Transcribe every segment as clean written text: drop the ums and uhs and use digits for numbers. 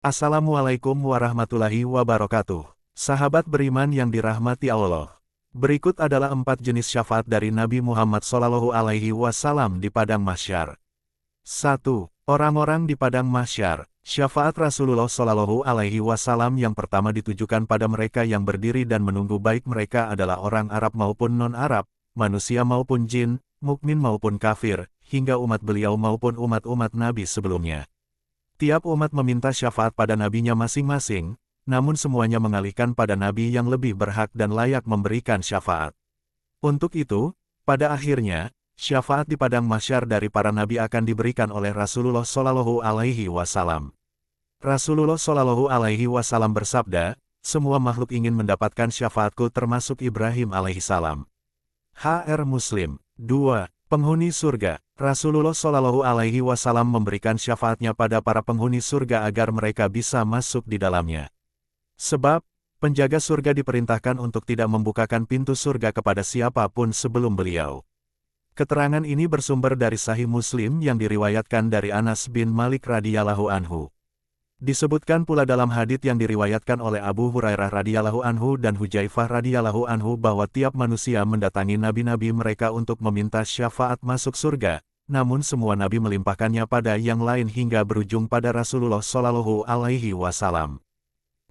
Assalamualaikum warahmatullahi wabarakatuh. Sahabat beriman yang dirahmati Allah. Berikut adalah 4 jenis syafaat dari Nabi Muhammad SAW di Padang Mahsyar. 1. Orang-orang di Padang Mahsyar. Syafaat Rasulullah SAW yang pertama ditujukan pada mereka yang berdiri dan menunggu, baik mereka adalah orang Arab maupun non-Arab, manusia maupun jin, mukmin maupun kafir, hingga umat beliau maupun umat-umat Nabi sebelumnya. Tiap umat meminta syafaat pada nabinya masing-masing, namun semuanya mengalihkan pada nabi yang lebih berhak dan layak memberikan syafaat. Untuk itu, pada akhirnya, syafaat di Padang Mahsyar dari para nabi akan diberikan oleh Rasulullah SAW. Rasulullah SAW bersabda, "Semua makhluk ingin mendapatkan syafaatku termasuk Ibrahim alaihissalam." HR Muslim. 2. Penghuni surga. Rasulullah SAW memberikan syafaatnya pada para penghuni surga agar mereka bisa masuk di dalamnya. Sebab, penjaga surga diperintahkan untuk tidak membukakan pintu surga kepada siapapun sebelum beliau. Keterangan ini bersumber dari Sahih Muslim yang diriwayatkan dari Anas bin Malik radhiyallahu anhu. Disebutkan pula dalam hadits yang diriwayatkan oleh Abu Hurairah radhiyallahu anhu dan Hudzaifah radhiyallahu anhu bahwa tiap manusia mendatangi nabi-nabi mereka untuk meminta syafaat masuk surga, namun semua nabi melimpahkannya pada yang lain hingga berujung pada Rasulullah SAW.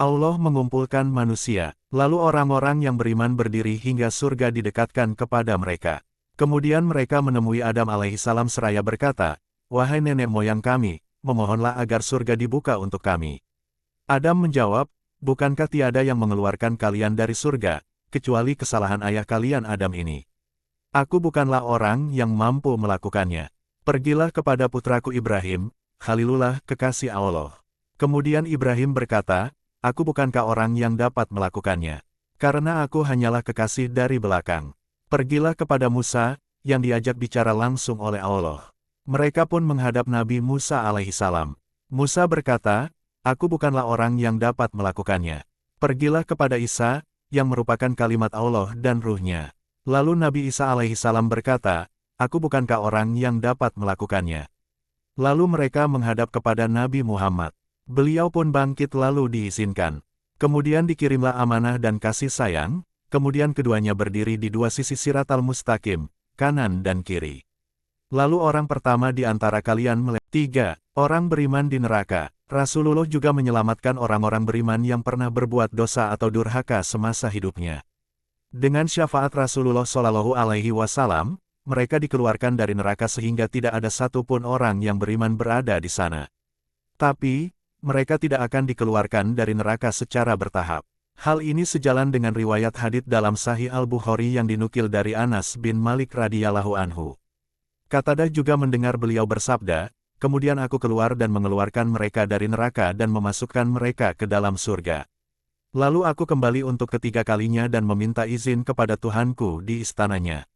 Allah mengumpulkan manusia, lalu orang-orang yang beriman berdiri hingga surga didekatkan kepada mereka. Kemudian mereka menemui Adam alaihissalam seraya berkata, "Wahai nenek moyang kami, memohonlah agar surga dibuka untuk kami." Adam menjawab, "Bukankah tiada yang mengeluarkan kalian dari surga, kecuali kesalahan ayah kalian Adam ini? Aku bukanlah orang yang mampu melakukannya. Pergilah kepada putraku Ibrahim, Khalilullah, kekasih Allah." Kemudian Ibrahim berkata, "Aku bukankah orang yang dapat melakukannya? Karena aku hanyalah kekasih dari belakang." Pergilah kepada Musa, yang diajak bicara langsung oleh Allah. Mereka pun menghadap Nabi Musa alaihissalam. Musa berkata, "Aku bukanlah orang yang dapat melakukannya." Pergilah kepada Isa, yang merupakan kalimat Allah dan ruhnya. Lalu Nabi Isa alaihissalam berkata, "Aku bukankah orang yang dapat melakukannya." Lalu mereka menghadap kepada Nabi Muhammad. Beliau pun bangkit lalu diizinkan. Kemudian dikirimlah amanah dan kasih sayang, kemudian keduanya berdiri di dua sisi Siratal Mustaqim, kanan dan kiri. Lalu orang pertama di antara kalian 3. Orang beriman di neraka. Rasulullah juga menyelamatkan orang-orang beriman yang pernah berbuat dosa atau durhaka semasa hidupnya. Dengan syafaat Rasulullah SAW, mereka dikeluarkan dari neraka sehingga tidak ada satupun orang yang beriman berada di sana. Tapi, mereka tidak akan dikeluarkan dari neraka secara bertahap. Hal ini sejalan dengan riwayat hadits dalam Sahih Al-Bukhari yang dinukil dari Anas bin Malik radhiyallahu anhu. Qatadah juga mendengar beliau bersabda, "Kemudian aku keluar dan mengeluarkan mereka dari neraka dan memasukkan mereka ke dalam surga. Lalu aku kembali untuk ketiga kalinya dan meminta izin kepada Tuhanku di istananya.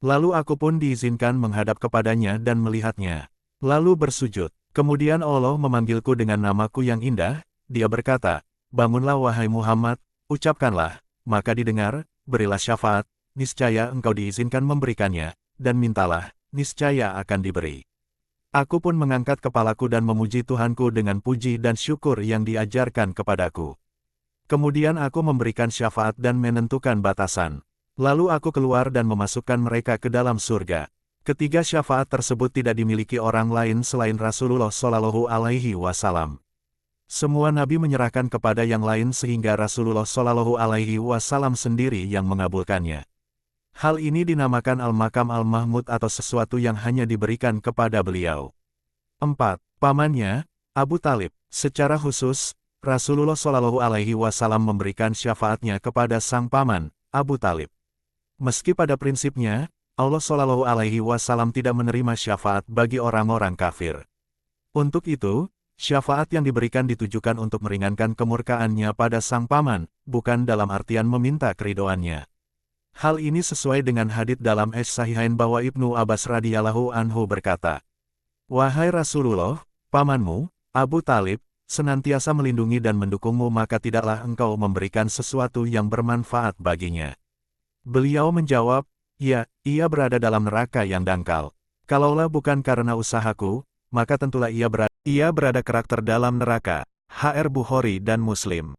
Lalu aku pun diizinkan menghadap kepadanya dan melihatnya. Lalu bersujud. Kemudian Allah memanggilku dengan namaku yang indah, Dia berkata, 'Bangunlah wahai Muhammad, ucapkanlah,' maka didengar, 'Berilah syafaat, niscaya engkau diizinkan memberikannya, dan mintalah, niscaya akan diberi.' Aku pun mengangkat kepalaku dan memuji Tuhanku dengan puji dan syukur yang diajarkan kepadaku. Kemudian aku memberikan syafaat dan menentukan batasan. Lalu aku keluar dan memasukkan mereka ke dalam surga. Ketiga syafaat tersebut tidak dimiliki orang lain selain Rasulullah SAW. Semua nabi menyerahkan kepada yang lain sehingga Rasulullah SAW sendiri yang mengabulkannya. Hal ini dinamakan Al-Maqam Al-Mahmud atau sesuatu yang hanya diberikan kepada beliau. 4. Pamannya, Abu Talib. Secara khusus, Rasulullah SAW memberikan syafaatnya kepada sang paman, Abu Talib. Meski pada prinsipnya, Allah SAW tidak menerima syafaat bagi orang-orang kafir. Untuk itu, syafaat yang diberikan ditujukan untuk meringankan kemurkaannya pada sang paman, bukan dalam artian meminta keridhoannya. Hal ini sesuai dengan hadits dalam As-Sahihain bahwa Ibnu Abbas radhiyallahu anhu berkata, "Wahai Rasulullah, pamanmu, Abu Talib, senantiasa melindungi dan mendukungmu, maka tidaklah engkau memberikan sesuatu yang bermanfaat baginya." Beliau menjawab, "Ya, ia berada dalam neraka yang dangkal. Kalaulah bukan karena usahaku, maka tentulah ia berada karakter dalam neraka." HR Bukhari dan Muslim.